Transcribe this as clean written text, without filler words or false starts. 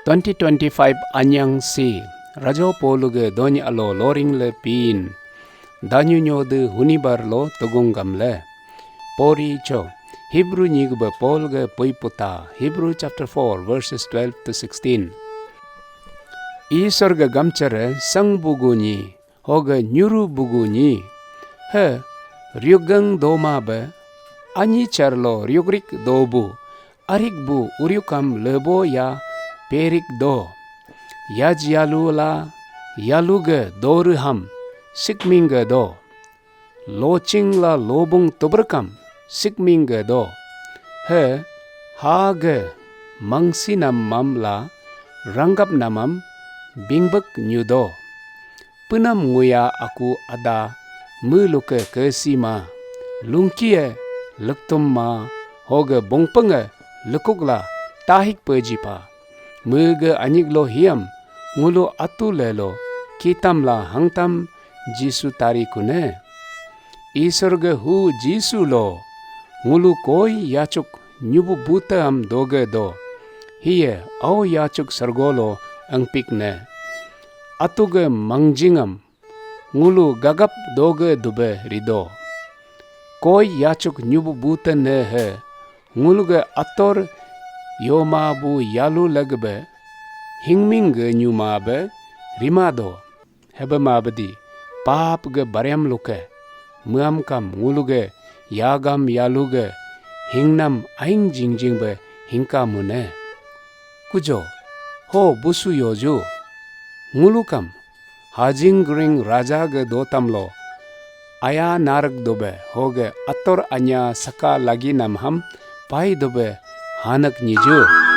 2025 anyang si rajo poluge dony alo loring le pin danyu nyode hunibar lo togungam le pori cho Hebrew nyigba polge poiputa Hebrew chapter 4 verses 12 to 16 Isorga gamchare sang buguni hoga nyuru buguni he ryugang doma be anyi charlo ryugrik dobu arik bu uryukam lebo ya perik do yaj yalu la yaluge doruham sikminga do loching la lobung tobrakam sikminga do he hage mangsinam mam la rangap namam bingbek nyudo punam nguya aku ada muluke kesima lungkie lektum ma hoge bongpenga lekukla tahik pejipa Muga anyiglo hiam ngulu atu lelo kitam la hangtam jisu tarikune isorga hu jisu lo ngulu koi yachuk nyubu buta am doge do hiye au yachuk sargolo angpikne atuge mangjingam ngulu gagap doge dube rido koi yachuk nyubu buta ne he nguluge ator Yoma bu yalu lagbe hingming ge nyuma be rimado hebe mabdi pap ge baryam luke muam kam nguluge yagam yaluge hingnam aing jingjing be hingka mune kujo ho busu yoju ngulukam hajing gring raja ge dotamlo aya narak dobe hoge ator anya saka lagi namham pai dobe hanak niju